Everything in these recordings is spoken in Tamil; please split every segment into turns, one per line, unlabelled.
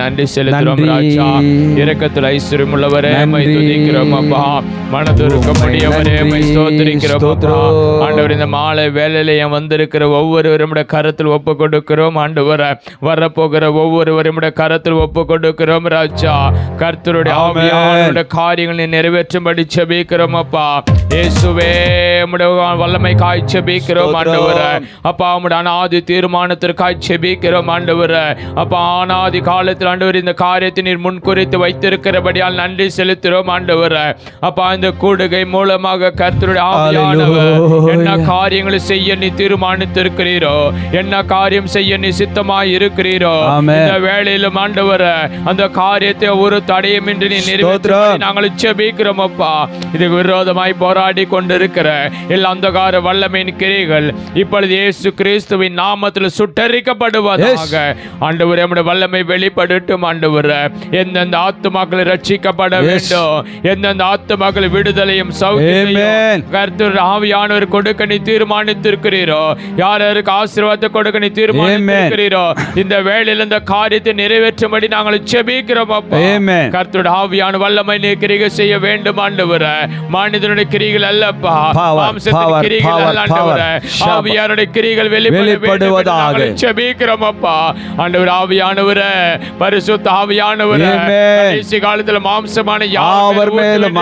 நன்றி செலுத்துறோம் ராஜா. இரக்கத்தில் ஐஸ்வர்யம் உள்ளவரே துதிக்கிறோம் அப்பா. மனதுருக்கமுடையவரே ஸ்தோத்திரிக்கிறோம் ஆண்டவர். இந்த மாலை வேலையில வந்திருக்கிற ஒவ்வொருவரும் கரத்தில் ஒப்பு கொடுக்கிறோம் ஆண்டவர. வரப்போகிற ஒவ்வொருவரும் கரத்தில் ஒப்பு கொடுக்கிறோம் ராஜா. கர்த்தருடைய ஆவியானவருடைய காரியங்களை நிறைவேற்றும்படி செபிக்கிறோம் அப்பா. இயேசுவே வல்லமை காய் செபிக்கிறோம் ஆண்டவர. அப்பா உம்முடைய அநாதி தீர்மானத்திற்காய் செபிக்கிறோம் ஆண்டவர. அப்பா அநாதி காலத்தில் ஆண்டவர் இந்த காரியத்தை நீர் முன்குறித்து வைத்திருக்கிறபடியால் நன்றி செலுத்துகிறோம் ஆண்டவர. அப்பா இந்த கூடுகை மூலமாக கர்த்தருடைய ஆவியானவர் என்ன காரியங்களை செய்ய நீ தீர்மானித்திருக்கிறீரோ, என்ன காரியம் செய்ய நீ சித்தமாய் இருக்கிறீரோ, இந்த வேளையிலும் ஆண்டவர அந்த காரியத்தை ஒரு தடையுமின்றி நீ நிறைவேற்ற நாங்கள் செபிக்கிறோம் அப்பா. இதுக்கு விரோதமாய் போராடி கொண்டிருக்கிற எல்லா அந்தகார வல்லமையின் கிரியைகள் இப்பொழுது இயேசு கிறிஸ்துவின் நாமத்தில் சுட்டரிக்கப்படுவதாக ஆண்டவரே. நம்முடைய வல்லமை வெளிப்படட்டும் ஆண்டவரே. எந்தெந்த ஆத்துமாக்களை ரட்சிக்கப்பட வேண்டும், எந்தெந்த ஆத்துமாக்கள் விடுதலையும் சௌக்கியத்தையும் கர்த்தர் ஆவியானவர் கொடுக்க நீ தீர்மானித்திருக்கிறீரோ, யாருக்கு ஆசீர்வாதத்தை கொடுக்க நீ தீர்மானித்திருக்கிறீரோ, இந்த வேளையில் இந்த காரியத்தை நிறைவேற்றும்படி நாங்கள் செபிக்கிறோம் அப்பா. கர்த்தருடைய ஆவியான வல்லமை நீ கிரியை செய்ய வேண்டும் ஆண்டவரே. மனிதனுடைய கிரிகள் அல்லப்பா, மாம்சத்தின் கிரிகள் அல்ல ஆண்டவரே. ஆவியானுடைய கிரிகள் வெளிப்படுவதாக செபிக்கிறோம் அப்பா. ஆண்டவர் ஆவியானவரே, பரிசுத்த ஆவியானவரே, கடைசி காலத்தில் மாம்சமான யாவர் மேலும்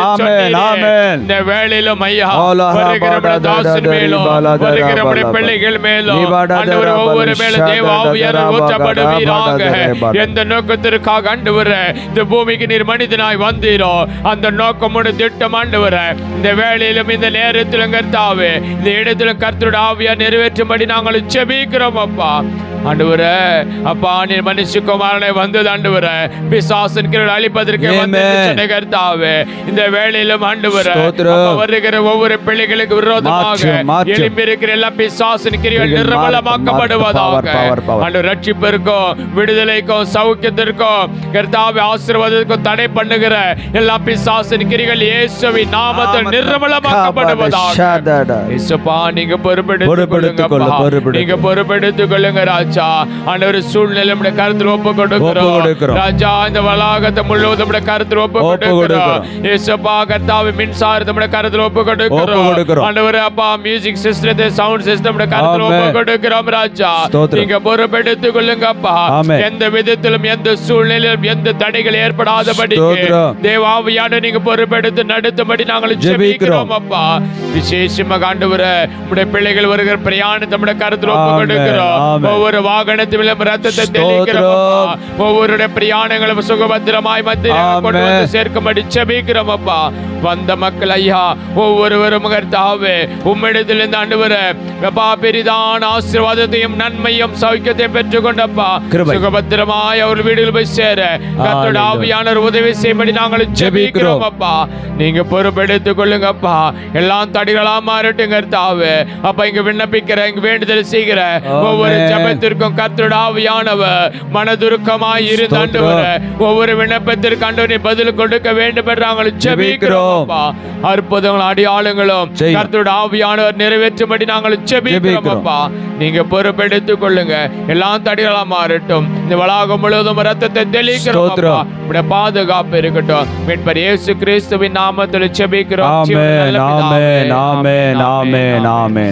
இந்த வேளையிலும் ஐயா வருகிற தாசன் மேலும் வருகிற பிள்ளைகள் மேலும் ஆண்டவர் ஒவ்வொரு மேலும் தேவ ஆவியானவர் ஊற்றப்படுவீராக. எந்த நோக்கத்திற்காக ஆண்டவரே இந்த பூமிக்கு நீர் மனிதனாய் வந்தீரோ அந்த நோக்கமுடைய திட்டம் ஆண்டவரே இந்த வேளையிலும் இந்த நேரத்திலும் கர்த்தாவே இந்த இடத்திலும் கர்த்தருடைய ஆவியா நிறைவேற்றும்படி நாங்கள் செபிக்கிறோம் அப்பா. ஆண்டவரே அப்பா நீர் மனுஷகுமாரனை வந்தது ஆண்டவரே பிசாசின் கிரியைகளை அழிப்பதற்கு வந்தது கர்த்தாவே. இந்த வேளையிலும் ஆண்டவரே வருகிற ஒவ்வொரு பிள்ளைகளுக்கு விரோதமாக எழும்பி இருக்கிற எல்லா பிசாசின் கிரியைகள் நிர்மூலமாக்கப்படுவதாக. ஆண்டவர் ரட்சிப்பிற்கும் விடுதலைக்கும் சௌக்கியத்திற்கும் கர்த்தாவே ஆசீர்வாதத்திற்கும் தடை பண்ணுகிற எல்லா பிசாசின் கிரியைகள் இயேசுவின் நாமத்தில் நிர்மூலமாக்கப்படுவதாக. இயேசுப்பா நீங்க பொறுப்பெடுத்துக் நீங்க பொறுப்பெடுத்துக் கொள்ளுங்க ராஜா. ஆண்டவர் சூழ்நிலை நம்முடைய கருத்தில் ஒப்பு கொடுக்கிறோம் ராஜா. இந்த வளாகத்தை முழுவதும் நம்முடைய கருத்தில் ஒப்பு கொடுக்கிறோம் இயேசுப்பா. கர்த்தாவே மின்சாரத்தை நம்முடைய கருத்தில் ஒப்பு கொடுக்கிறோம் ஆண்டவரே. அப்பா மியூசிக் சிஸ்டத்தை சவுண்ட் சிஸ்டம் நம்முடைய கருத்தில் ஒப்பு கொடுக்கிறோம் ராஜா. நீங்க பொறுப்பெடுத்துக் கொள்ளுங்க அப்பா. எந்த விதத்திலும் எந்த சூழ்நிலையிலும் எந்த தடைகள் ஏற்படாதபடி தேவாவியான நீங்க பொறுப்பெடுத்து நடத்தும்படி நாங்கள் ஜெபிக்கிறோம் அப்பா. விசேஷமாக ஆண்டவரே உம்முடைய பிள்ளைகள் வருகிற பிரயாணத்தை நம்முடைய கருத்தில் ஒப்பு கொடுக்கிறோம். ஒவ்வொரு வாகனத்திலும் ரத்தத்தை தெளிக்கிறோம். ஒவ்வொருடைய பிரயாணங்களும் சுகபத்திரமாய் மத்தியில் கொண்டு வந்து சேர்க்கும்படி ஜெபிக்கிறோம் அப்பா. வந்த மக்கள் ஐயா ஒவ்வொருவரும் கர்த்தாவே உம்மிடத்திலிருந்து ஆண்டவரே அப்பா பெரிதான ஆசீர்வாதத்தையும் நன்மையும் சௌக்கியத்தையும் பெற்றுக்கொண்டப்பா சுகபத்திரமாய் அவர் வீடுகள் போய் சேர கர்த்தருடைய ஆவியானவர் உதவி செய்யும்படி நாங்கள் ஜெபிக்கிறோம் அப்பா. நீங்க பொறுப்பெடுத்துக் கொள்ளுங்க அப்பா. எல்லாம் தடைகளா மாறட்டும் கர்த்தாவே. அப்பா இங்க விண்ணப்பிக்கிற இங்க வேண்டுதல் செய்கிற ஒவ்வொரு ஜெபத்திற்கும் கர்த்தருடைய ஆவியானவர் மனதுருக்கமாய் இருந்து ஆண்டவரே ஒவ்வொரு விண்ணப்பத்திற்கு ஆண்டவரே பதில் கொடுக்க வேண்டும் என்று நாங்கள் ஜெபிக்கிறோம். அற்புதங்களும் அடையாளங்களும் கர்த்தருடைய ஆவியானவர் நிறைவேற்றும்படி நாங்கள் ஜெபிக்கிறோம் அப்பா. நீங்க பொறுப்பெடுத்துக் கொள்ளுங்க. எல்லாம் தடைகளா மாறட்டும். இந்த வளாகம் முழுவதும் ரத்தத்தை தெளிக்கிறோம் அப்பா. உம்முடைய பாதுகாப்பு இருக்கட்டும். மீட்பர் இயேசு கிறிஸ்துவின் நாமத்தில் ஜெபிக்கிறோம்.